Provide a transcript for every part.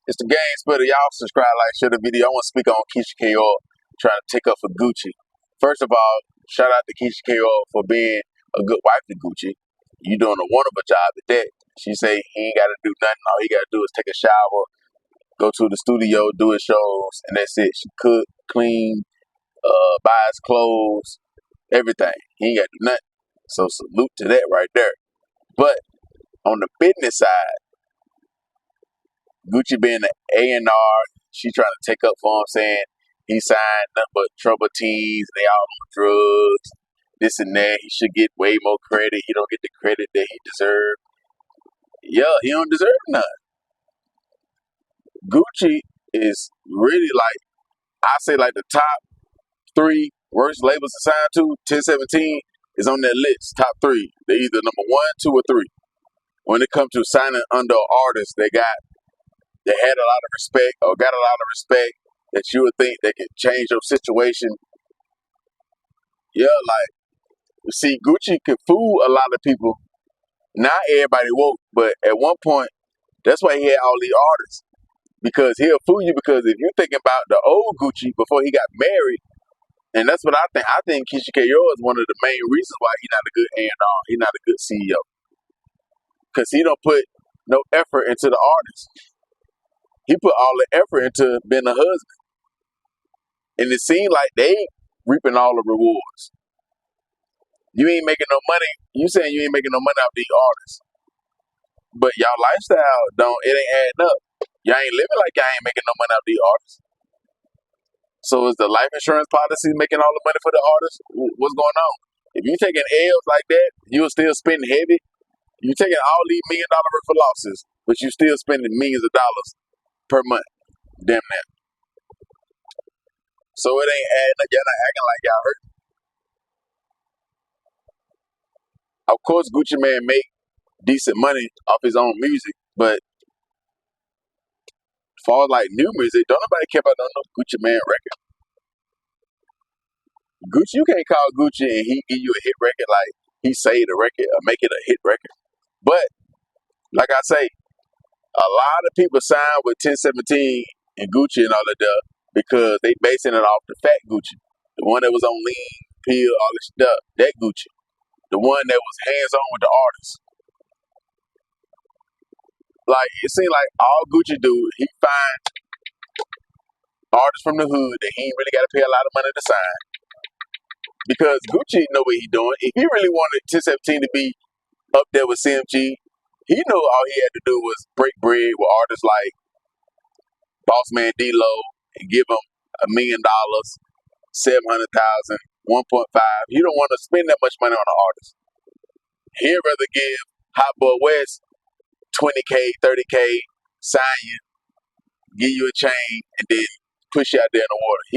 It's the game splitter. Y'all subscribe, like, share the video. I want to speak on Keisha K.O. trying to take up for Gucci. First of all, shout out to Keisha K.O. for being a good wife to Gucci. You doing a wonderful job at that. She say he ain't got to do nothing. All he got to do is take a shower, go to the studio, do his shows, and that's it. She cook, clean, buy his clothes, everything. He ain't got to do nothing. So salute to that right there. But on the business side, Gucci being the A&R, she trying to take up for him, saying he signed nothing but trouble teens, they all on drugs, this and that. He should get way more credit. He don't get the credit that he deserves. Yeah, he don't deserve none. Gucci is really like, I say like the top 3 worst labels to sign to. 1017 is on that list, top 3. They're either number 1, 2, or 3. When it comes to signing under artists, they had a lot of respect or got a lot of respect that you would think they can change your situation. Yeah, like, you see, Gucci could fool a lot of people. Not everybody woke, but at one point, that's why he had all these artists. Because he'll fool you, because if you're thinking about the old Gucci before he got married, and that's what I think. I think Keisha K.O. is one of the main reasons why he's not a good A&R. He's not a good CEO. Because he don't put no effort into the artist. He put all the effort into being a husband. And it seemed like they reaping all the rewards. You ain't making no money. You saying you ain't making no money off these artists. But y'all lifestyle it ain't adding up. Y'all ain't living like y'all ain't making no money off these artists. So is the life insurance policy making all the money for the artists? What's going on? If you taking L's like that, you're still spending heavy. You taking all these $1 million worth of losses, but you still spending millions of dollars per month. Damn that. So it ain't adding up. Y'all not acting like y'all hurt. Of course, Gucci Mane make decent money off his own music, but as far as like new music, don't nobody care about no Gucci Mane record. Gucci, you can't call Gucci and he give you a hit record like he saved a record or make it a hit record. But like I say, a lot of people sign with 1017 and Gucci and all of that because they basing it off the fat Gucci, the one that was on lean, pill, all this stuff. That Gucci, the one that was hands on with the artists. Like, it seems like all Gucci do, he find artists from the hood that he ain't really got to pay a lot of money to sign. Because Gucci know what he doing. If he really wanted 1017 to be up there with CMG, he knew all he had to do was break bread with artists like Boss Man D-Lo and give him $1 million, 700,000, 1.5. He don't want to spend that much money on an artist. He'd rather give Hot Boy West 20K, 30K, sign you, give you a chain, and then push you out there in the water.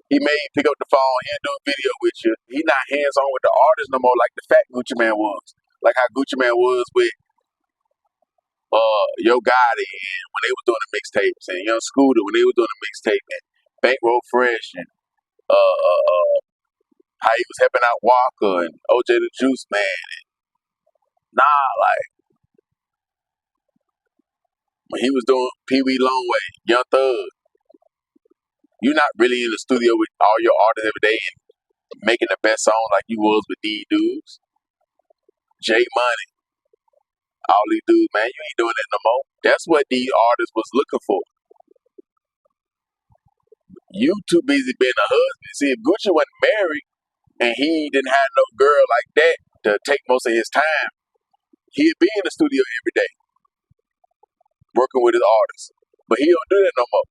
He may pick up the phone, he'll do a video with you. He not hands-on with the artist no more like the fat Gucci Mane was. Like how Gucci Mane was with Yo Gotti and when they was doing the mixtapes, and Young Scooter when they was doing the mixtape, and Bankroll Fresh, and how he was helping out Walker and OJ the Juice Man. Like when he was doing Pee Wee Longway, Young Thug, you're not really in the studio with all your artists every day and making the best song like you was with these dudes. J Money, all these dudes, man, you ain't doing that no more. That's what these artists was looking for. You too busy being a husband. See, if Gucci wasn't married and he didn't have no girl like that to take most of his time, he'd be in the studio every day working with his artists. But he don't do that no more.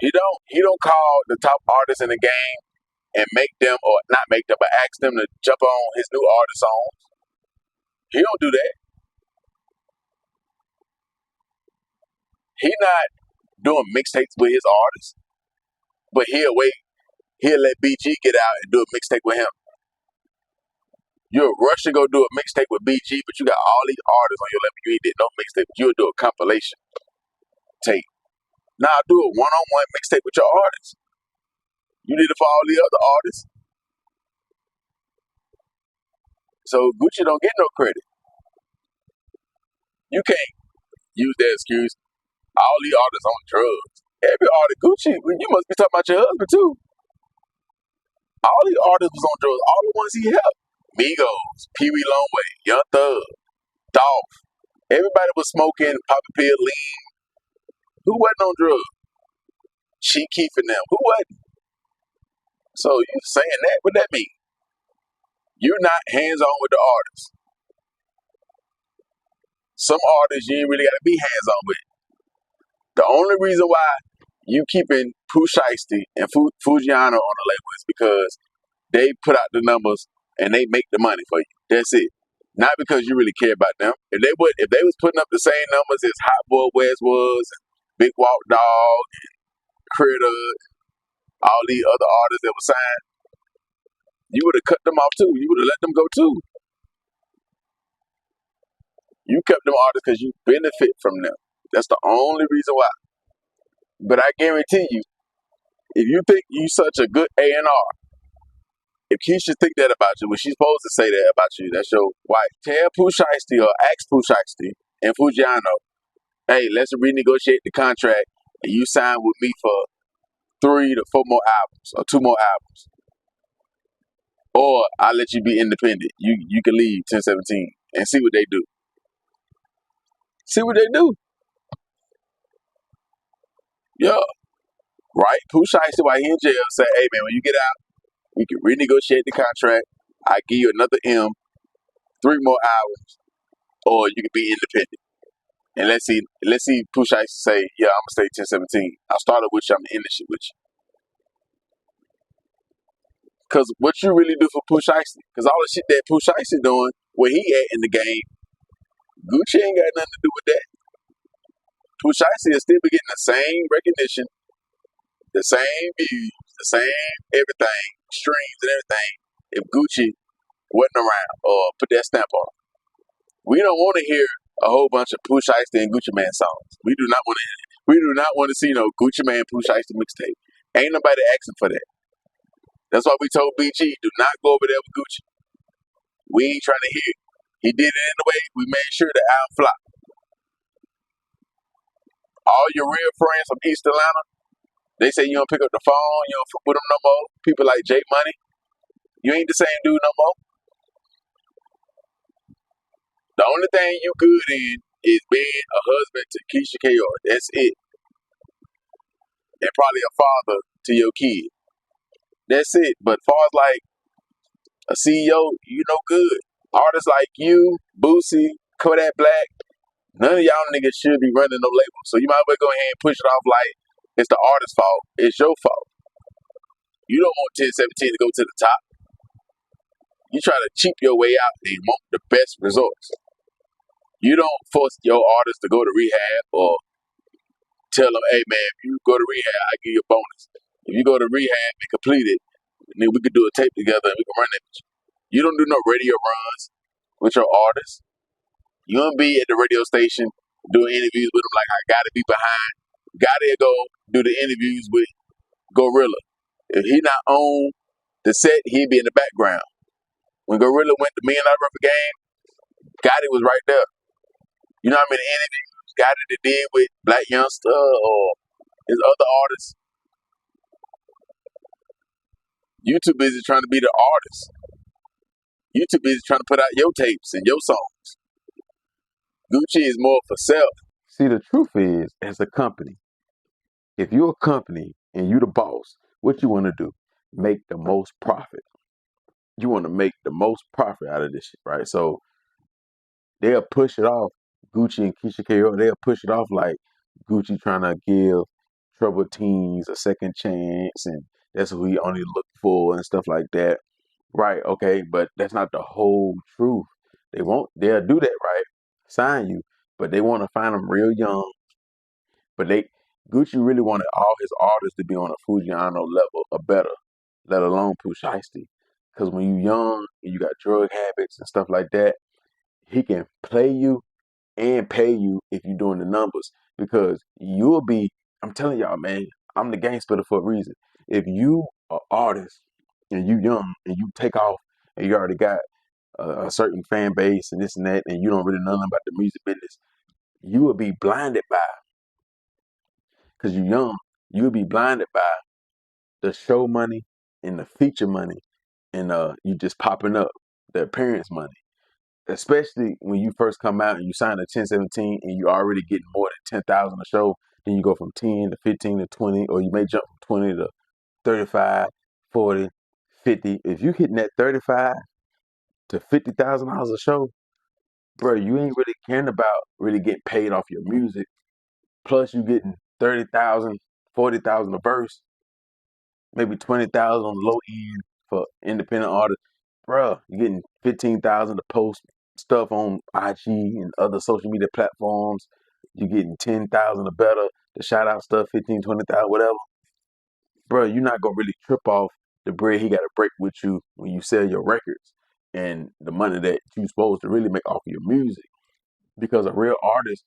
He don't call the top artists in the game and make them, or not make them, but ask them to jump on his new artist songs. He don't do that. He not doing mixtapes with his artists, but he'll let BG get out and do a mixtape with him. You'll rush to go do a mixtape with BG, but you got all these artists on your level. You ain't did no mixtape, but you'll do a compilation tape. Now do a one-on-one mixtape with your artists. You did it for all the other artists. So Gucci don't get no credit. You can't use that excuse. All these artists on drugs. Every artist, Gucci, you must be talking about your husband too. All these artists was on drugs. All the ones he helped. Migos, Pee Wee Longway, Young Thug, Dolph. Everybody was smoking, popping pill, lean. Who wasn't on drugs? She Keef and them. Who wasn't? So you saying that? What that mean? You're not hands on with the artist. Some artists you ain't really got to be hands on with. The only reason why you keeping Pooh Shiesty and Fujiano on the label is because they put out the numbers and they make the money for you. That's it. Not because you really care about them. If they was putting up the same numbers as Hot Boy West was, and Big Walk Dog, and Critter, all these other artists that were signed, you would have cut them off too. You would have let them go too. You kept them artists because you benefit from them. That's the only reason why. But I guarantee you, if you think you such a good A&R, if Keisha think that about you, when she's supposed to say that about you, that's your wife. Tell Pooh Shiesty or ask Pooh Shiesty and Fujiano, hey, let's renegotiate the contract and you sign with me for 3 to 4 more albums or 2 more albums. Or I'll let you be independent. You can leave 1017 and see what they do. See what they do. Yeah. Right? Pooh Shiesty while he in jail say, hey man, when you get out, we can renegotiate the contract. I give you another M, 3 more albums, or you can be independent. And let's see Pooh Shiesty say, yeah, I'm gonna stay 1017. I started with you, I'm gonna end this shit with you. Cause what you really do for Pooh Shiesty, cause all the shit that Pooh Shiesty doing, where he at in the game, Gucci ain't got nothing to do with that. Pooh Shiesty is still be getting the same recognition, the same views, the same everything, streams and everything, if Gucci wasn't around or put that stamp on. We don't want to hear a whole bunch of Pooh Shiesty and Gucci Man songs. We do not want to. We do not want to see no Gucci Man Pooh Shiesty mixtape. Ain't nobody asking for that. That's why we told BG, do not go over there with Gucci. We ain't trying to hear it. He did it anyway. We made sure the album flopped. All your real friends from East Atlanta, they say you don't pick up the phone, you don't fuck with them no more. People like Jay Money, you ain't the same dude no more. The only thing you good in is being a husband to Keisha K.O. That's it. And probably a father to your kid. That's it. But as far as like a CEO, you know good. Artists like you, Boosie, Kodak Black, none of y'all niggas should be running no label. So you might as well go ahead and push it off like it's the artist's fault. It's your fault. You don't want 1017 to go to the top. You try to cheap your way out and want the best results. You don't force your artist to go to rehab or tell them, hey man, if you go to rehab, I give you a bonus. If you go to rehab and complete it, then we could do a tape together and we can run it. You don't do no radio runs with your artists. You don't be at the radio station doing interviews with them like I gotta be behind. Gotta go do the interviews with Gorilla. If he not on the set, he'd be in the background. When Gorilla went to $1 Million Rapper game, Gotti was right there. You know how many interviews Gotti did with Black Youngster or his other artists? You too busy trying to be the artist. You too busy trying to put out your tapes and your songs. Gucci is more for self. See, the truth is, as a company, if you're a company and you the boss, what you want to do? Make the most profit. You want to make the most profit out of this shit, right? So they'll push it off. Gucci and Keisha K.O., they'll push it off like Gucci trying to give troubled teens a second chance, and that's who he only look for and stuff like that. Right, okay, but that's not the whole truth. They'll do that, right? Sign you, but they want to find them real young. But Gucci really wanted all his artists to be on a Fujiano level or better, let alone Pooh Shiesty. Because when you young and you got drug habits and stuff like that, he can play you and pay you if you're doing the numbers. Because you'll be, I'm telling y'all, man, I'm the gang spitter for a reason. If you are artist and you young and you take off and you already got a certain fan base and this and that, and you don't really know nothing about the music business, you will be blinded by, because you're young, you'll be blinded by the show money and the feature money and you just popping up, the appearance money. Especially when you first come out and you sign a 1017 and you already getting more than 10,000 a show, then you go from 10 to 15 to 20, or you may jump from 20 to 35, 40, 50. If you hitting that 35 to $50,000 a show, bro, you ain't really caring about really getting paid off your music. Plus you getting 30,000, 40,000 a verse, maybe 20,000 on the low end for independent artists. Bro, you're getting 15,000 to post stuff on IG and other social media platforms. You're getting 10,000 or better to shout out stuff, 15, 20,000, whatever. Bro, you're not gonna really trip off the bread he got to break with you when you sell your records and the money that you're supposed to really make off of your music. Because a real artist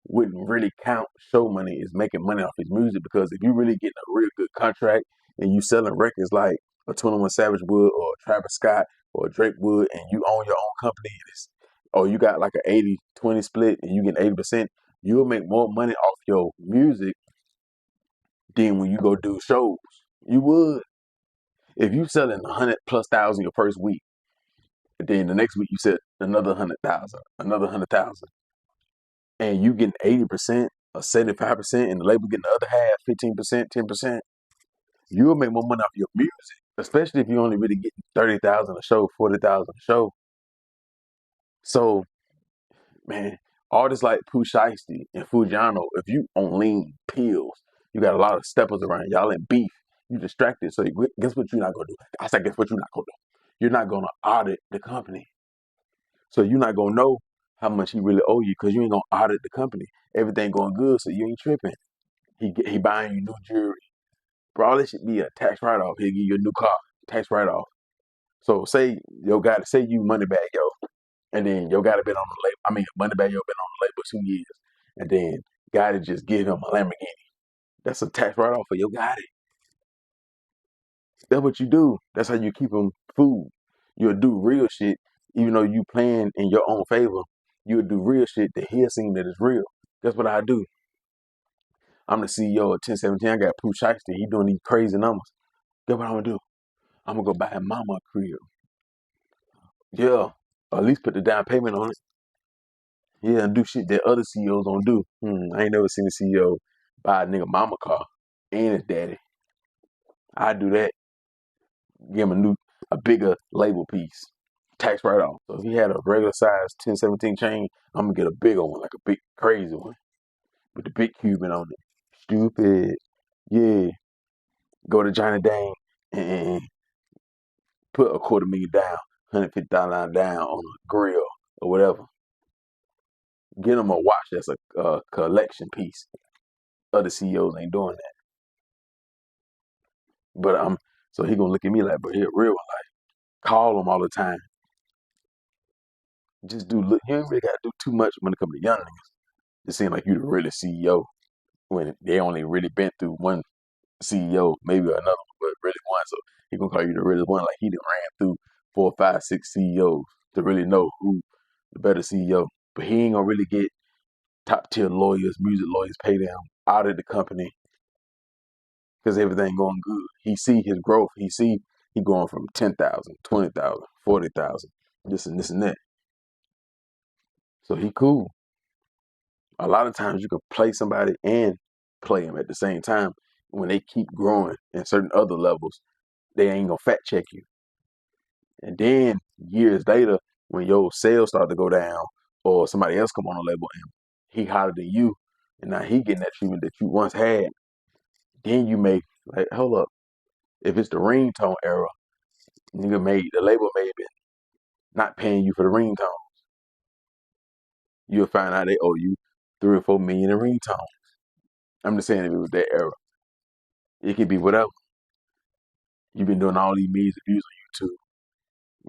wouldn't really count show money as making money off his music, because if you really getting a real good contract and you selling records like a 21 Savage Wood or a Travis Scott or a Drake Wood, and you own your own company, or you got like an 80-20 split and you get 80%, you'll make more money off your music than when you go do shows. You would. If you selling 100,000+ your first week, then the next week you sell another 100,000, another 100,000, and you getting 80% or 75%, and the label getting the other half, 15%, 10%, you'll make more money off your music. Especially if you only really getting 30,000 a show, 40,000 a show. So, man, artists like Pooh Shiesty and Fujiano, if you on lean pills, you got a lot of steppers around, y'all in beef, you distracted. So guess what you're not gonna do? I said, guess what you're not gonna do? You're not gonna audit the company. So you're not gonna know how much he really owe you, because you ain't gonna audit the company. Everything going good, so you ain't tripping. He buying you new jewelry. Bro, all this should be a tax write-off. He'll give you a new car, tax write-off. So say say you Moneybag Yo, and then your guy been on the label. I mean, Moneybag Yo been on the label 2 years, and then Gotti just give him a Lamborghini. That's a tax write-off for your Gotti. That's what you do. That's how you keep him food. You'll do real shit, even though you playing in your own favor. You'll do real shit that he'll seem that is real. That's what I do. I'm the CEO of 1017. I got Pooh Shiesty. He doing these crazy numbers. Guess what I'm gonna do? I'm gonna go buy a mama a crib. Yeah, or at least put the down payment on it. Yeah, and do shit that other CEOs don't do. I ain't never seen a CEO buy a nigga mama car and his daddy. I do that. Give him a bigger label piece, tax write off. So if he had a regular size 1017 chain, I'm gonna get a bigger one, like a big crazy one with the big Cuban on it. Stupid. Yeah. Go to Johnny Dang and put $250,000 down, $150,000 down on a grill or whatever. Get him a watch that's a collection piece. Other CEOs ain't doing that. But so he gonna look at me like, but he a real one. Like, call him all the time. Just look. You ain't really gotta do too much when it comes to young niggas. It seems like you the really CEO when they only really been through one CEO, maybe another one, but really one. So he gonna call you the really one. Like he done ran through 4, 5, 6 CEOs to really know who the better CEO. But he ain't gonna really get top tier lawyers, music lawyers, pay them out of the company because everything going good. He see his growth. He see he going from 10,000, 20,000, 40,000, this and this and that. So he cool. A lot of times you could play somebody and play them at the same time. When they keep growing in certain other levels, they ain't gonna fact check you. And then years later, when your sales start to go down, or somebody else come on the label and he hotter than you, and now he getting that treatment that you once had, then you may like, hold up. If it's the ringtone era, the label may be not paying you for the ringtone. You'll find out they owe you 3 or 4 million in ringtone. I'm just saying if it was that era. It could be whatever. You've been doing all these millions of views on YouTube.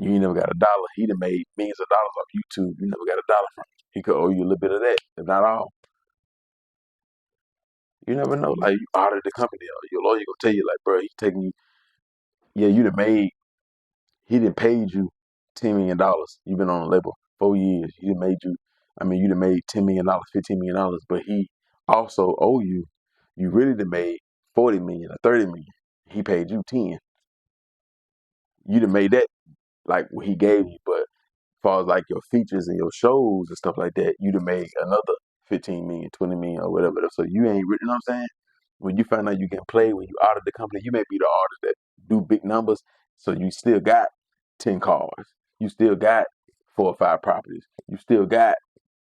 You ain't never got a dollar. He done made millions of dollars off YouTube. You never got a dollar from him. He could owe you a little bit of that, if not all. You never know. Like, you audited the company. Your lawyer gonna tell you, like, bro, he's taking you. Yeah, he done paid you $10 million. You've been on the label 4 years. He done made you I mean, you done made $10 million, $15 million, but he also owe you. You really done made 40 million or 30 million. He paid you 10. You done made that like what he gave you, but as far as like your features and your shows and stuff like that, you'd have made another 15 million, 20 million or whatever. So you ain't, you know what I'm saying? When you find out you can play, when you audit the company, you may be the artist that do big numbers. So you still got 10 cars. You still got 4 or 5 properties. You still got,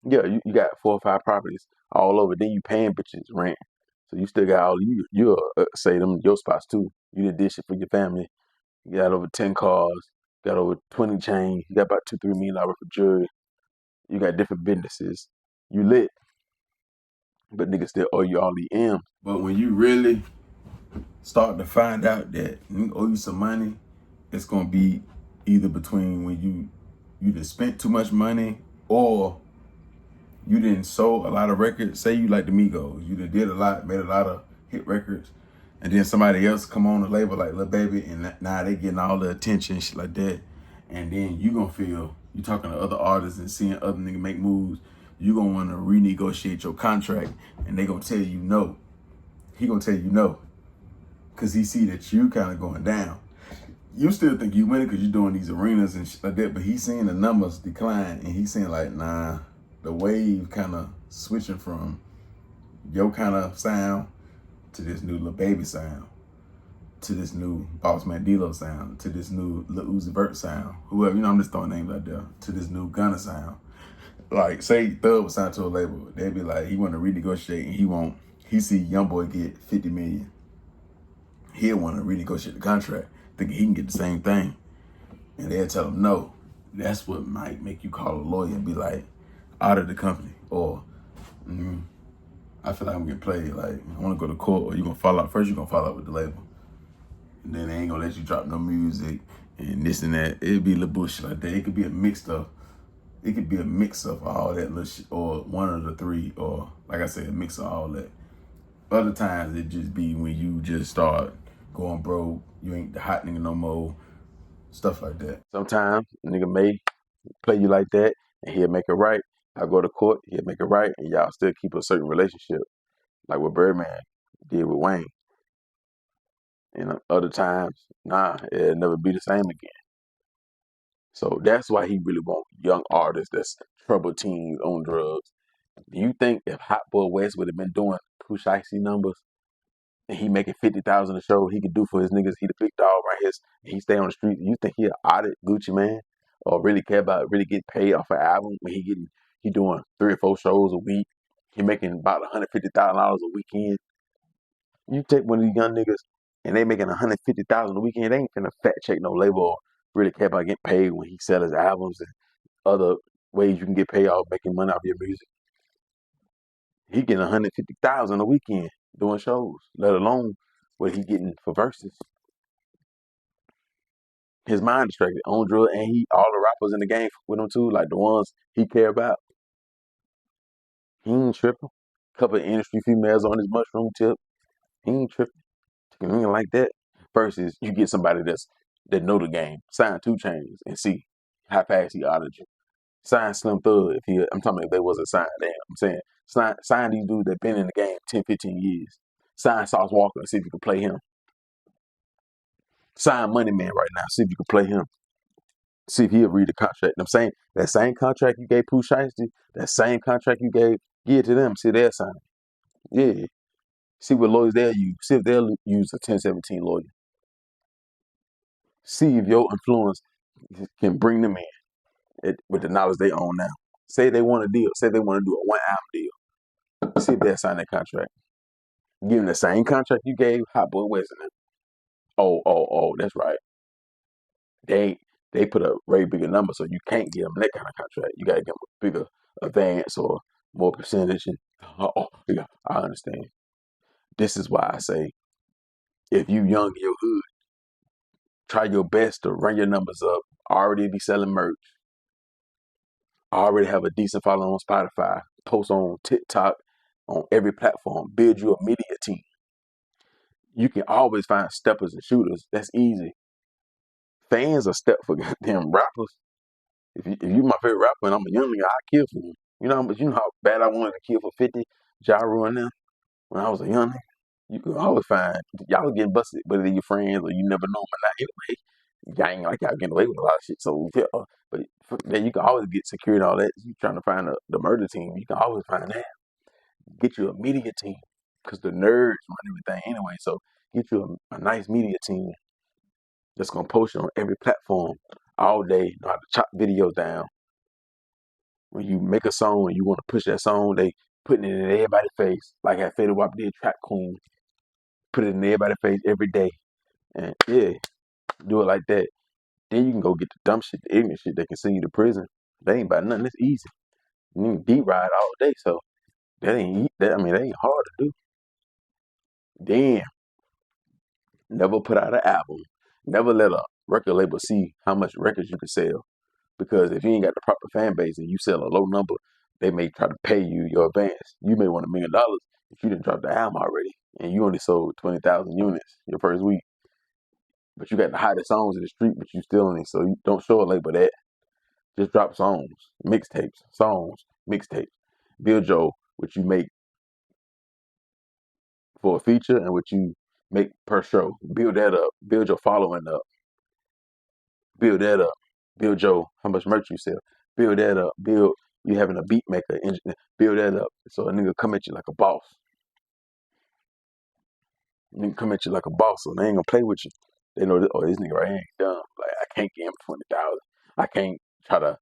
you got 4 or 5 properties all over. Then you paying bitches rent. So you still got all, you'll say them your spots too. You did this shit for your family. You got over 10 cars, got over 20 chains, you got about $2-3 million worth of jewelry, you got different businesses. You lit, but niggas still owe you all the M's. But when you really start to find out that nigga owe you some money, it's gonna be either between when you just spent too much money or you didn't sold a lot of records. Say you like the Migos, you done did a lot, made a lot of hit records, and then somebody else come on the label like Lil Baby, and now they getting all the attention, shit like that. And then you gonna feel, you talking to other artists and seeing other niggas make moves, you gonna wanna renegotiate your contract, and they gonna tell you no. He gonna tell you no, cause he see that you kind of going down. You still think you winning because you're doing these arenas and shit like that, but he's seeing the numbers decline, and he's saying like, nah, the wave kind of switching from your kind of sound to this new Lil Baby sound, to this new Boss Man D-Lo sound, to this new Lil Uzi Vert sound, whoever, you know, I'm just throwing names out there, to this new Gunna sound. Like, say Thug was signed to a label, they'd be like, he want to renegotiate, and he see YoungBoy get 50 million. He'll want to renegotiate the contract, thinking he can get the same thing. And they'll tell him no. That's what might make you call a lawyer and be like, out of the company, or I feel like I'm getting played. Like, I want to go to court, or you gonna fall out. First, you gonna fall out with the label, and then they ain't gonna let you drop no music and this and that. It'd be a little bullshit like that. It could be a mix of all that little shit, or one of the three, or like I said, a mix of all that. Other times it just be when you just start going broke, you ain't the hot nigga no more, stuff like that. Sometimes a nigga may play you like that, and he'll make it right. I go to court, he'll make it right, and y'all still keep a certain relationship, like what Birdman did with Wayne. And other times, nah, it'll never be the same again. So that's why he really want young artists that's troubled teens on drugs. Do you think if Hot Boy West would have been doing Pooh Shiesty numbers and he making 50,000 a show, he could do for his niggas, he the big dog right here, and he stay on the street, you think he'll audit Gucci Mane or really care about really get paid off an album when he doing 3 or 4 shows a week, he making about $150,000 a weekend? You take one of these young niggas and they making $150,000 a weekend, they ain't finna fat check no label or really care about getting paid when he sell his albums and other ways you can get paid off making money off your music. He getting $150,000 a weekend doing shows, let alone what he getting for verses. His mind distracted on drugs, and all the rappers in the game with him too, like the ones he care about. He ain't tripping. Couple of industry females on his mushroom tip. He ain't tripping. He ain't like that. Versus you get somebody that know the game, sign 2 Chainz and see how fast he audited you. Sign Slim Thug I'm talking about if they wasn't signed. Damn, I'm saying sign these dudes that been in the game 10, 15 years. Sign Sauce Walker and see if you can play him. Sign Money Man right now, see if you can play him. See if he'll read the contract. I'm saying that same contract you gave Pooh Shiesty, that same contract you give it to them. See they'll sign it. Yeah. See what lawyers they'll use. See if they'll use a 1017 lawyer. See if your influence can bring them in with the knowledge they own now. Say they want a deal. Say they want to do a 1 album deal. See if they'll sign that contract. Give them the same contract you gave Hot Boy West in them. Oh, that's right. They put a way bigger number, so you can't give them that kind of contract. You gotta give them a bigger advance or more percentage. And, yeah, I understand. This is why I say, if you young in your hood, try your best to run your numbers up. Already be selling merch. Already have a decent following on Spotify. Post on TikTok, on every platform. Build you a media team. You can always find steppers and shooters. That's easy. Fans are step for goddamn rappers. If you my favorite rapper and I'm a young nigga, I kill for you. But you know how bad I wanted to kill for 50, Ja Rule and them when I was a young nigga. You can always find y'all getting busted, whether they're your friends or you never know them or not. Anyway, y'all ain't like y'all getting away with a lot of shit. So yeah, but then you can always get security and all that. You trying to find the murder team, you can always find that. Get you a media team because the nerds run everything anyway. So get you a nice media team that's gonna post it on every platform all day. Know how to chop videos down. When you make a song and you want to push that song, they putting it in everybody's face. Like how Fetty Wap did Trap Queen. Put it in everybody's face every day. And yeah, do it like that. Then you can go get the dumb shit, the ignorant shit that can send you to prison. That ain't about nothing. It's easy. You can deep ride all day, so that ain't hard to do. Then never put out an album. Never let a record label see how much records you can sell. Because if you ain't got the proper fan base and you sell a low number, they may try to pay you your advance. You may want $1 million if you didn't drop the album already and you only sold 20,000 units your first week. But you got the hottest songs in the street, but you still in it. So you don't show a label that. Just drop songs, mixtapes. Build what you make for a feature and what you make per show. Build that up. Build your following up. Build that up. Build how much merch you sell. Build that up. Build you having a beat maker, engineer. Build that up. So a nigga come at you like a boss. Nigga come at you like a boss, so they ain't gonna play with you. They know this nigga right here ain't dumb. Like I can't give him 20,000. I can't try to.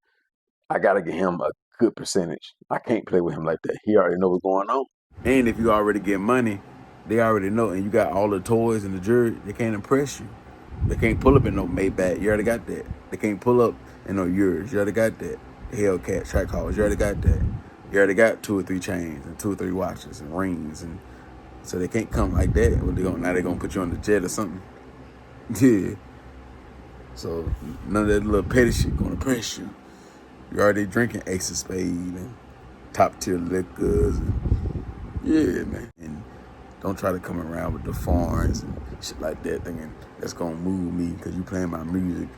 I gotta get him a good percentage. I can't play with him like that. He already know what's going on. And if you already get money, they already know. And you got all the toys and the jewelry, they can't impress you. They can't pull up in no Maybach. You already got that. They can't pull up in no yours. You already got that. Hellcat, track calls. You already got that. You already got 2 or 3 chains and 2 or 3 watches and rings, and so they can't come like that. Now they're gonna put you on the jet or something. Yeah. So none of that little petty shit gonna impress you. You already drinking Ace of Spade and top tier liquors. And, yeah, man. And don't try to come around with the foreigns and shit like that, thinking that's gonna move me because you playing my music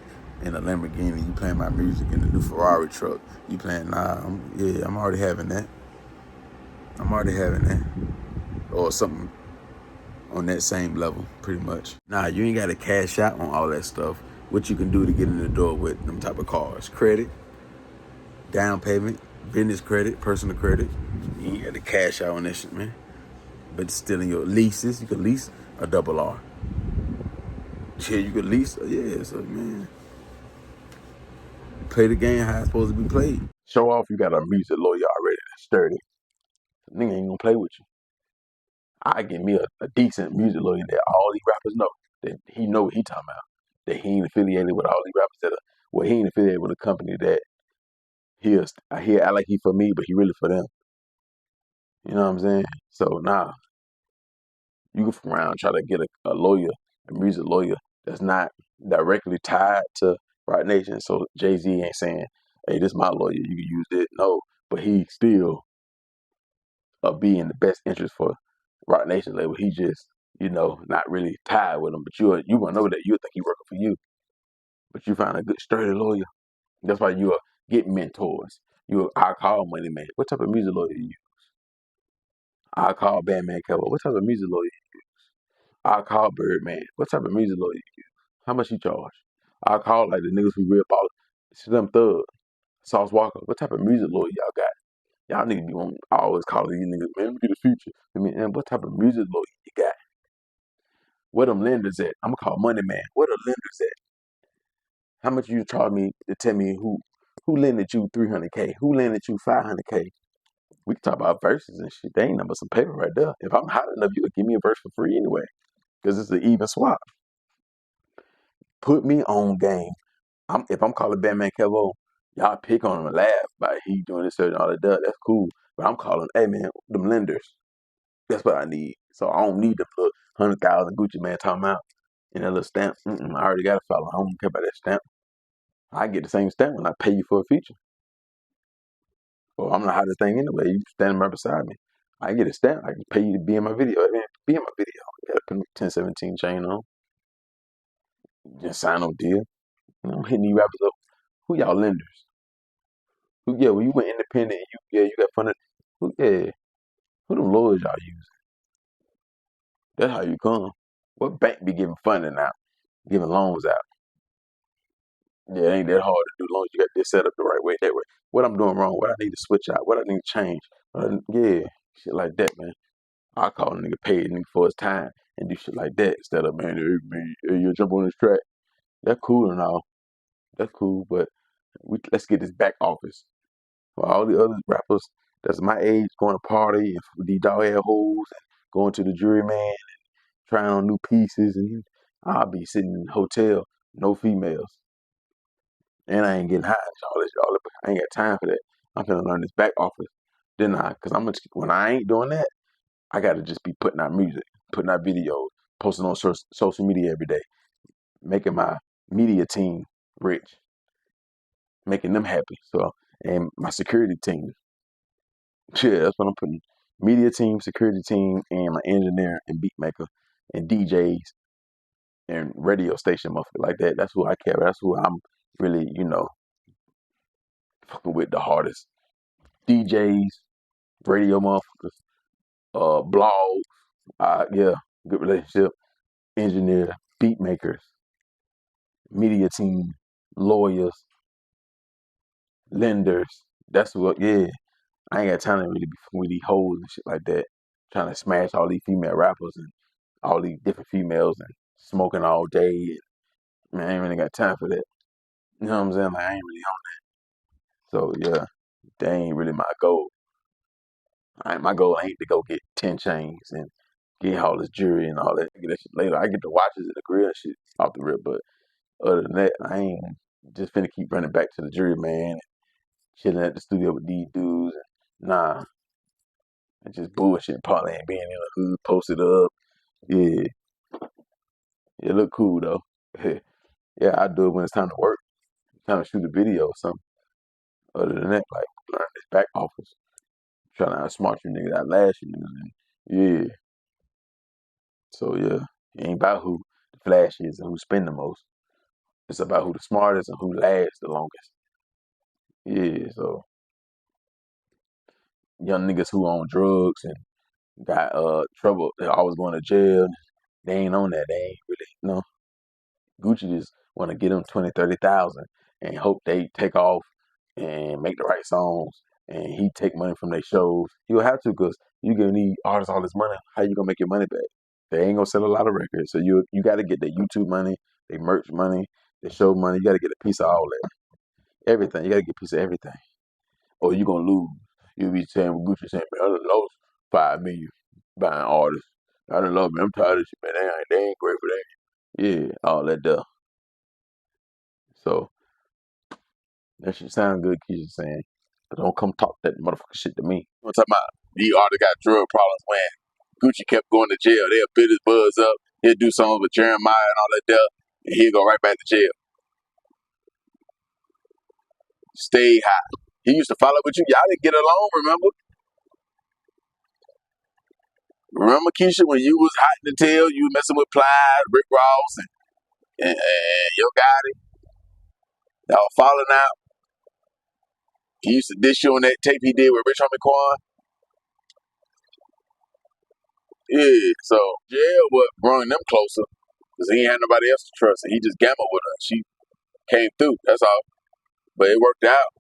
in a Lamborghini, you playing my music in a new Ferrari truck. You playing, I'm already having that. Or something on that same level, pretty much. Nah, you ain't gotta cash out on all that stuff. What you can do to get in the door with them type of cars. Credit, down payment, business credit, personal credit. You ain't got to cash out on that shit, man. But still in your leases, you can lease a double R. Yeah, you can lease, so man. Play the game how it's supposed to be played. Show off you got a music lawyer already that's sturdy. Nigga ain't gonna play with you. I give me a decent music lawyer that all these rappers know. That he know what he talking about. That he ain't affiliated with all these rappers he ain't affiliated with a company that he act like he for me, but he really for them. You know what I'm saying? So you go from around try to get a lawyer, a music lawyer that's not directly tied to Roc Nation. So Jay-Z ain't saying, hey, this is my lawyer, you can use it. No, but he still be in the best interest for Roc Nation label. He just, not really tied with him. But you gonna know that you think he working for you. But you find a good sturdy lawyer. That's why you'll get mentors. I call Money Man. What type of music lawyer you use? I call Bandman Kevo. What type of music lawyer you use? I call Birdman. What type of music lawyer you use? How much he charge? I call like the niggas who real ball. Slim Thug, Sauce Walker. What type of music lawyer y'all got? Y'all niggas be on always calling these niggas, man, look at the future. Man, what type of music lawyer you got? Where them lenders at? I'm gonna call Money Man. Where the lenders at? How much you charge me to tell me who lended you 300K? Who lended you 500K? We can talk about verses and shit. They ain't number some paper right there. If I'm hot enough, you would give me a verse for free anyway. Because it's an even swap. Put me on game. If I'm calling Batman Kevo, y'all pick on him and laugh about he doing this and all that. That's cool. But I'm calling, hey man, them lenders. That's what I need. So I don't need the 100,000 Gucci man talking about and that little stamp. I already got a fellow. I don't care about that stamp. I get the same stamp when I pay you for a feature. Well, I'm the hottest thing anyway. You standing right beside me. I get a stamp. I can pay you to be in my video. Man, be in my video. You gotta put me 1017 chain on. Just sign no deal. I'm hitting these rappers up. Who y'all lenders? Yeah, when you went independent, you got funded. Who them lawyers y'all use? That's how you come. What bank be giving funding out, giving loans out? Yeah, it ain't that hard to do as long as you got this set up the right way, that way. What I'm doing wrong, what I need to switch out, what I need to change. Yeah, shit like that, man. I call a nigga, pay a nigga for his time and do shit like that instead of, man, you jump on this track. That's cool and all. That's cool, but let's get this back office. For all the other rappers that's my age going to party and for these dog ass hoes and going to the jury man and trying on new pieces and I'll be sitting in the hotel, no females. And I ain't getting high and all that. I ain't got time for that. I'm gonna learn this back office. Then cause when I ain't doing that, I gotta just be putting out music, putting out videos, posting on social media every day, making my media team rich, making them happy. So, and my security team. Yeah, that's what I'm putting. Media team, security team, and my engineer and beat maker and DJs and radio station motherfucker like that. That's who I care about. That's who I'm really, fucking with the hardest. DJs, radio motherfuckers, blogs, yeah, good relationship, engineer, beat makers, media team, lawyers, lenders. That's what, yeah. I ain't got time to really be fucking with these hoes and shit like that. Trying to smash all these female rappers and all these different females and smoking all day. And, man, I ain't really got time for that. You know what I'm saying? Like, I ain't really on. So, yeah, that ain't really my goal. My goal ain't to go get 10 chains and get all this jewelry and all that. Get that shit later. I get the watches and the grill and shit off the rip, but other than that, I ain't just finna keep running back to the jury man, chilling at the studio with these dudes. Nah, it's just bullshit. Probably ain't being in the hood, posted up. Yeah, it look cool though. Yeah, I do it when it's time to work, time to shoot a video or something. Other than that, like learn this back office, trying to outsmart you niggas, outlast you niggas. Yeah, so yeah, it ain't about who the flash is and who spend the most. It's about who the smartest and who lasts the longest. Yeah, so young niggas who on drugs and got trouble, they always going to jail. They ain't on that. They ain't really, Gucci just want to get them 20, 30,000 and hope they take off and make the right songs and he take money from their shows. You'll have to because you gonna need artists all this money. How you gonna make your money back? They ain't gonna sell a lot of records. So you got to get the YouTube money, the merch money, the show money. You got to get a piece of all that. Everything. You got to get a piece of everything. Or you gonna lose. You'll be saying Gucci saying, man, I done lost 5 million buying artists. I done love me. I'm tired of shit, man. They ain't great for that. Yeah, all that stuff. So that shit sound good, Keisha saying. But don't come talk that motherfucker shit to me. I'm talking about the artist got drug problems when Gucci kept going to jail. They'll build his buzz up. He'll do songs with Jeremiah and all that stuff, and he'll go right back to jail. Stay high. He used to follow with you. Y'all didn't get along, remember? Remember, Keisha, when you was hot in the tail, you was messing with Clyde, Rick Ross, and your guy, y'all was falling out. He used to dish you on that tape he did with Rich Homie Quan. Yeah, so jail what brought them closer because he ain't had nobody else to trust, and he just gambled with her. She came through. That's all. But it worked out.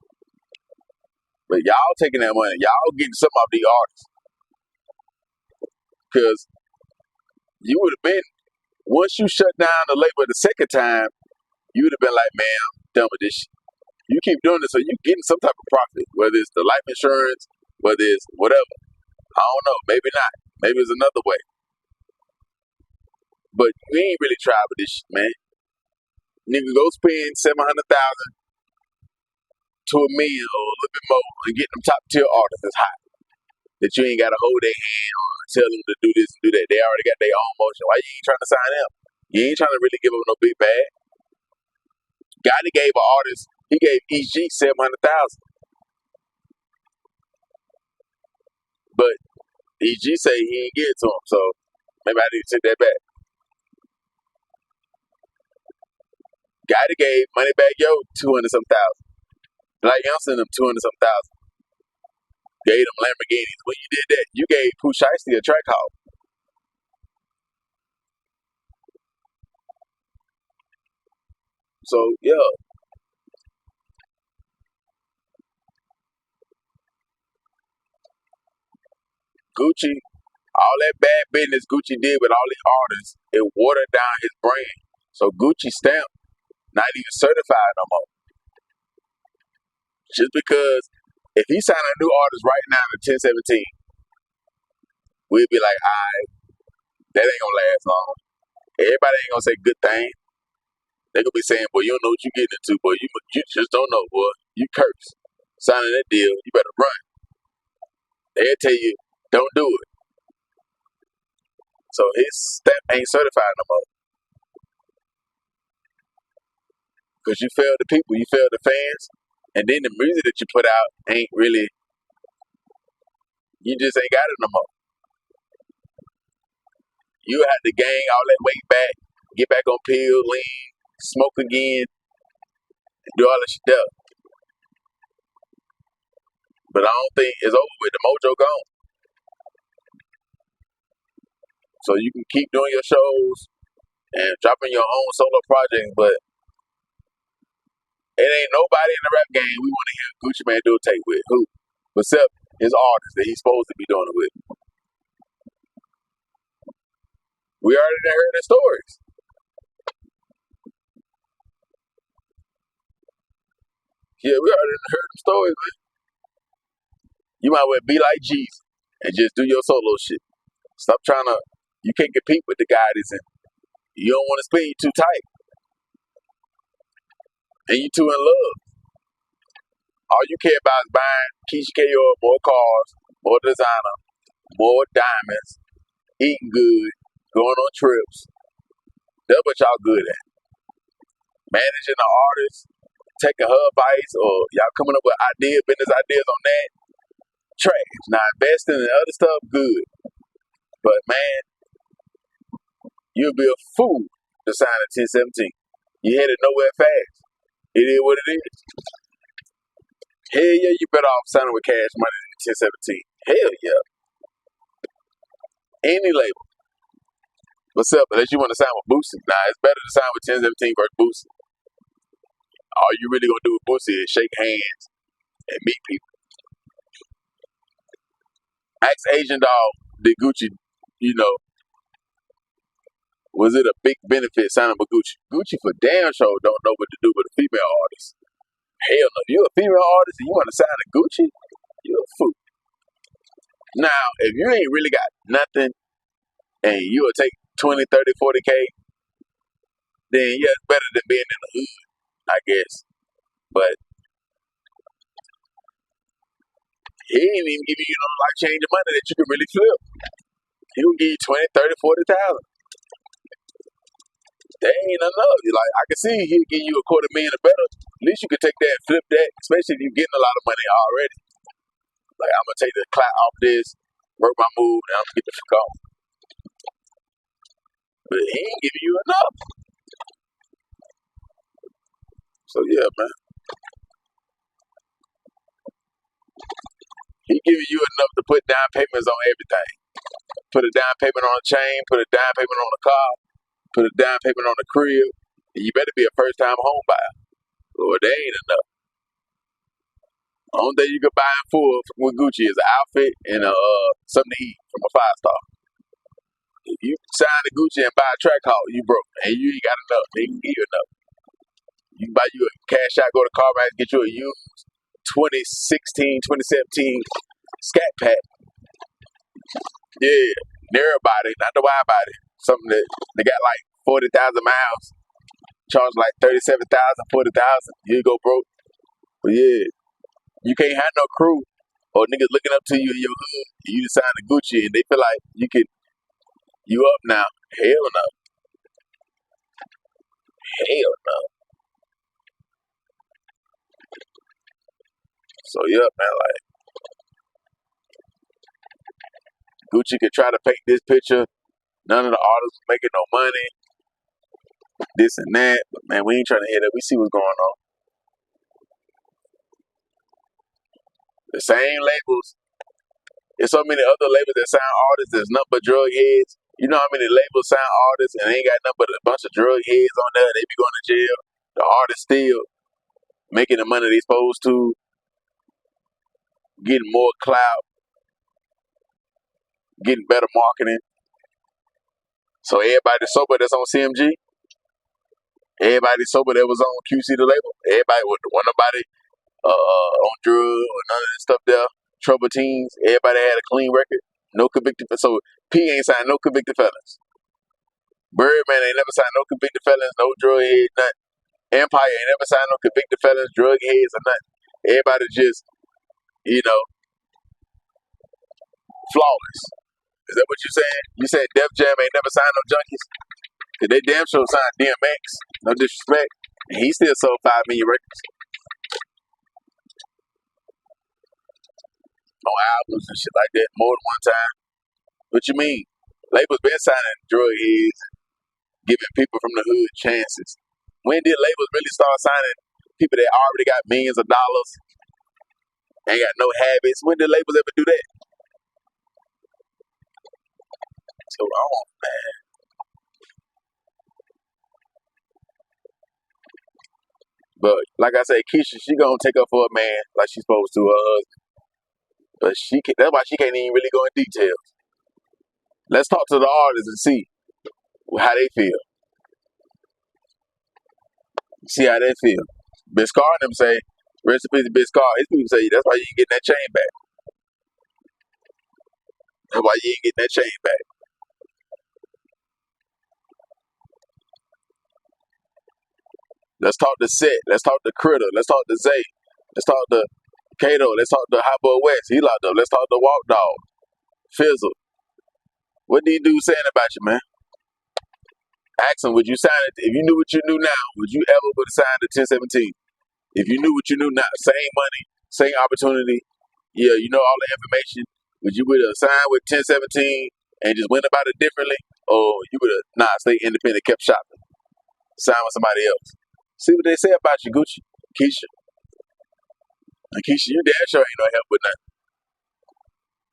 But y'all taking that money, y'all getting some of the artists because you would have been once you shut down the label the second time, you would have been like, man, I'm done with this shit. You keep doing this, so you getting some type of profit, whether it's the life insurance, whether it's whatever. I don't know. Maybe not. Maybe it's another way. But we ain't really tried with this shit, man. Nigga, go spend 700,000 to $1 million or a little bit more and get them top tier artists that's hot. That you ain't got to hold their hand or tell them to do this and do that. They already got their own motion. Why you ain't trying to sign them? You ain't trying to really give them no big bag. Gotti gave an artist, he gave EG 700,000. But EG say he ain't get it to him, so maybe I need to take that back. Gotti gave Moneybag Yo 200 some thousand. Like I'm sending them 200 something thousand. Gave them Lamborghinis. When you did that, you gave Pooh Shiesty a track hawk. So yeah, Gucci, all that bad business Gucci did with all these artists, it watered down his brand. So Gucci stamp not even certified no more. Just because if he signed a new artist right now in 1017, we'd be like, all right, that ain't gonna last long. Everybody ain't gonna say good thing. They gonna be saying, boy, you don't know what you getting into, boy. You just don't know, boy. You curse. Signing that deal, you better run. They'll tell you, don't do it. So his stamp ain't certified no more. Because you failed the people, you failed the fans, and then the music that you put out ain't really, you just ain't got it no more. You had to gain all that weight back, get back on pills, lean, smoke again, do all that stuff. But I don't think it's over with. The mojo gone. So you can keep doing your shows and dropping your own solo projects, but it ain't nobody in the rap game we want to hear Gucci Mane do a tape with. Who? Except his artists that he's supposed to be doing it with. We already heard the stories. Yeah, we already heard the stories, man. You might well be like Jesus and just do your solo shit. Stop trying to, you can't compete with the guy that's in. You don't want to spin you too tight. And you too in love. All you care about is buying Keisha KO more cars, more designer, more diamonds, eating good, going on trips. That's what y'all good at. Managing the artist, taking her advice, or y'all coming up with business ideas on that. Trash. Now investing in other stuff, good. But man, you'll be a fool to sign at 1017. You headed nowhere fast. It is what it is. Hell yeah, you better off signing with Cash Money than 1017. Hell yeah. Any label. What's up? Unless you want to sign with Boosie. Nah, it's better to sign with 1017 versus Boosie. All you really gonna do with Boosie is shake hands and meet people. Ask Asian Dog, did Gucci, you know, was it a big benefit signing with Gucci? Gucci for damn sure don't know what to do with a female artist. Hell no. You a female artist and you want to sign to Gucci? You a fool. Now, if you ain't really got nothing and you'll take 20, 30, 40K, then yeah, it's better than being in the hood, I guess. But he ain't even giving you no life changing money that you can really flip. He will give you 20, 30, 40,000. That ain't enough. Like I can see he'll give you $250,000 or better. At least you can take that and flip that, especially if you're getting a lot of money already. Like I'm gonna take the clout off this, work my move, and I'm gonna get the fuck on. But he ain't giving you enough. So yeah, man. He giving you enough to put down payments on everything. Put a down payment on a chain, put a down payment on a car, put a down payment on a crib, and you better be a first time home buyer. Or that ain't enough. The only thing you can buy in full with Gucci is an outfit and something to eat from a 5-star. If you sign to Gucci and buy a track hall, you broke. And you ain't got enough. They can give you enough. You can buy you a cash out, go to Carmax, get you a used 2016, 2017 Scat Pack. Yeah, narrow body, not the wide body. Something that they got like 40,000 miles. Charge like 37,000, 40,000. You go broke. But yeah, you can't have no crew or niggas looking up to you in your hood. You sign to Gucci and they feel like you up now. Hell no. Hell no. So yeah, man, like Gucci could try to paint this picture. None of the artists making no money. This and that. But man, we ain't trying to hear that. We see what's going on. The same labels. There's so many other labels that sign artists. There's nothing but drug heads. You know how many labels sign artists and they ain't got nothing but a bunch of drug heads on there. They be going to jail. The artists still making the money they supposed to, getting more clout, getting better marketing. So everybody sober that's on CMG, everybody sober that was on QC the label, everybody with nobody on drugs or none of that stuff there. Trouble teens, everybody had a clean record, no convicted. So P ain't signed no convicted felons. Birdman ain't never signed no convicted felons, no drug heads, nothing. Empire ain't never signed no convicted felons, drug heads, or nothing. Everybody just, you know, flawless. Is that what you saying? You said Def Jam ain't never signed no junkies? Cause they damn sure signed DMX. No disrespect. And he still sold 5 million records on albums and shit like that more than one time. What you mean? Labels been signing drug heads, giving people from the hood chances. When did labels really start signing people that already got millions of dollars, ain't got no habits? When did labels ever do that? So man. But like I said, Keisha, she gonna take up for a man like she's supposed to her husband. But that's why she can't even really go in details. Let's talk to the artists and see how they feel. See how they feel. Biscar and them say, rest in peace to Biscar. His people say that's why you ain't getting that chain back. That's why you ain't getting that chain back. Let's talk to Set. Let's talk to Critter. Let's talk to Zay. Let's talk to Kato. Let's talk to Hot Boy West. He locked up. Let's talk to Walk Dog. Fizzle. What these dudes saying about you, man? Ask him, would you sign it? If you knew what you knew now, would you ever would have signed the 1017? If you knew what you knew now, same money, same opportunity, yeah, you know all the information, would you would have signed with 1017 and just went about it differently? Or you would have, stay independent, kept shopping, signed with somebody else? See what they say about you, Gucci, Keisha. And Keisha, you damn sure ain't no help with nothing.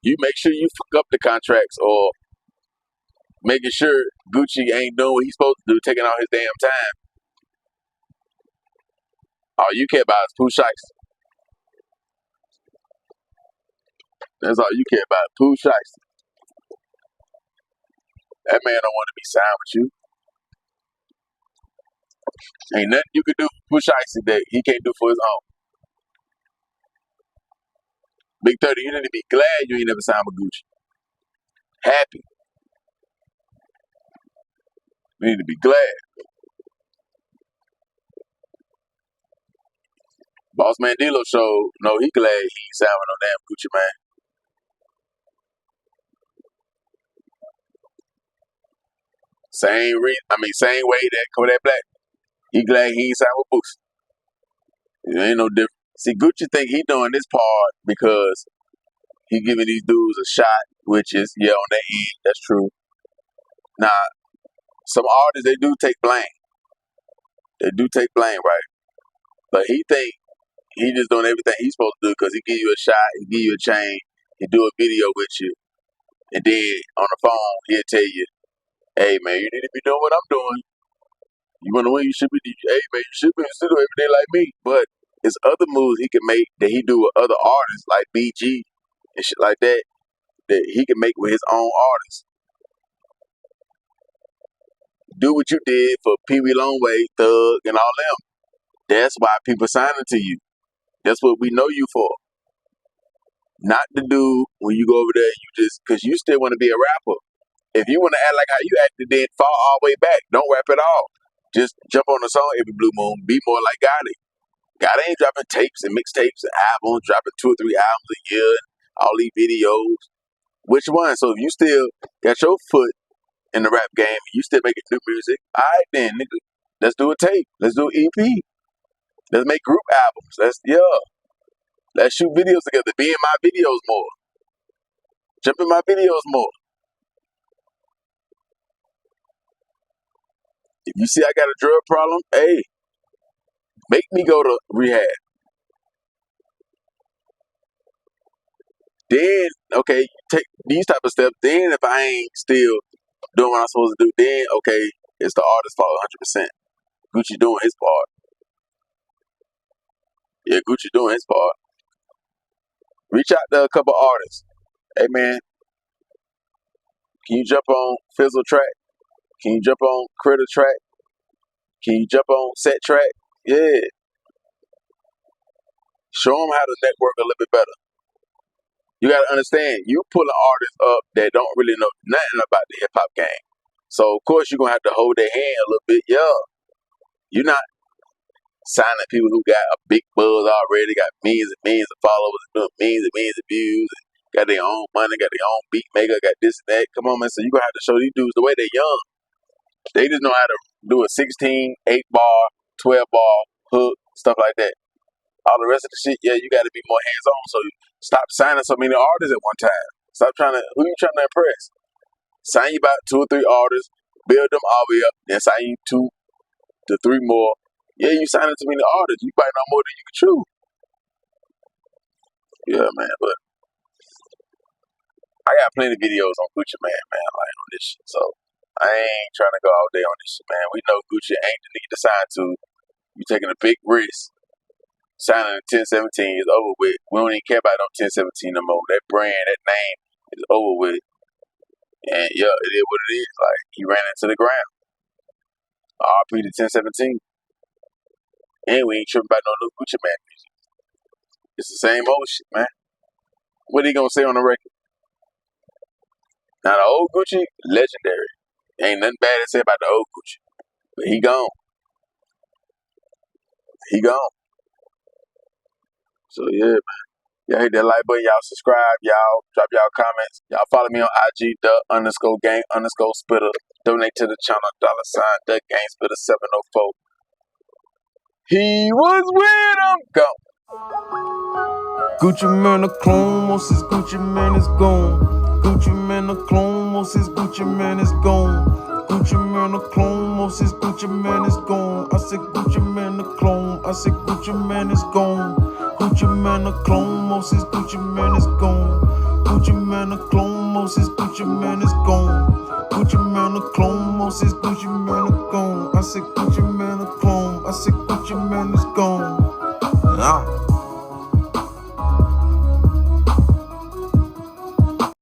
You make sure you fuck up the contracts or making sure Gucci ain't doing what he's supposed to do, taking all his damn time. All you care about is Pooh Shiesty. That's all you care about, Pooh Shiesty. That man don't want to be signed with you. Ain't nothing you can do for Pooh Shiesty that he can't do for his own. Big 30, you need to be glad you ain't never signed with Gucci. Happy. You need to be glad. Boss Man D-Lo showed, no, he glad he ain't signed with no damn Gucci, man. Same way that Kodak Black. He glad he ain't signed with Boosie. It ain't no different. See, Gucci think he doing this part because he giving these dudes a shot, which is, yeah, on their end. That's true. Now, some artists, they do take blame. They do take blame, right? But he think he just doing everything he's supposed to do because he give you a shot, he give you a chain, he do a video with you, and then on the phone, he'll tell you, hey, man, you need to be doing what I'm doing. You want to win, you should be, hey, man, you should be in the studio every day like me. But it's other moves he can make that he do with other artists like BG and shit like that he can make with his own artists. Do what you did for Pee Wee Longway, Thug, and all them. That's why people signing to you. That's what we know you for. Not to do when you go over there, you just, because you still want to be a rapper. If you want to act like how you acted, then fall all the way back. Don't rap at all. Just jump on the song every blue moon. Be more like Gotti. Gotti ain't dropping tapes and mixtapes and albums, dropping 2 or 3 albums a year, and all these videos. Which one? So if you still got your foot in the rap game, you still making new music, all right then, nigga. Let's do a tape. Let's do an EP. Let's make group albums. Let's shoot videos together. Be in my videos more. Jump in my videos more. If you see I got a drug problem, hey, make me go to rehab. Then, okay, you take these type of steps. Then, if I ain't still doing what I'm supposed to do, then, okay, it's the artist's fault 100%. Gucci doing his part. Yeah, Gucci doing his part. Reach out to a couple artists. Hey, man, can you jump on Fizzle track? Can you jump on Critter track? Can you jump on Set track? Yeah. Show them how to network a little bit better. You got to understand, you pulling artists up that don't really know nothing about the hip hop game. So, of course, you're going to have to hold their hand a little bit. Yeah. You're not signing people who got a big buzz already, got millions and millions of followers, doing millions and millions of views, and got their own money, got their own beat maker, got this and that. Come on, man. So, you're going to have to show these dudes the way they're young. They just know how to do a 16, 8-bar, 12-bar, hook, stuff like that. All the rest of the shit, yeah, you got to be more hands-on. So stop signing so many artists at one time. Stop who you trying to impress? Sign you about 2 or 3 artists, build them all the way up, then sign you 2 to 3 more. Yeah, you signing too many artists. You biting on more than you can chew. Yeah, man, but I got plenty of videos on Gucci man, like on this shit. So I ain't trying to go all day on this shit, man. We know Gucci ain't the nigga to sign to. You taking a big risk. Signing in 1017 is over with. We don't even care about no 1017 no more. That brand, that name is over with. And yeah, it is what it is. Like, he ran into the ground. RP to 1017. And we ain't tripping about no new Gucci man music. It's the same old shit, man. What he gonna say on the record? Now, the old Gucci, legendary. Ain't nothing bad to say about the old Gucci. But he gone. He gone. So, yeah, man. Y'all hit that like button. Y'all subscribe. Y'all drop y'all comments. Y'all follow me on IG, _gang_spitter. Donate to the channel, $, Dagamespitter704. He was with him. Go. Gucci man a clone, once his Gucci man is gone. Gucci man a clone, once his Gucci man is gone. Gucci man a clone, once his Gucci man is gone. I said Gucci man a clone, I said Gucci man is gone. Gucci man a clone, once his Gucci man is gone. Gucci man a clone, once his Gucci man is gone. Gucci man a clone, once his Gucci man is gone. I said Gucci man a clone, I said Gucci man is gone.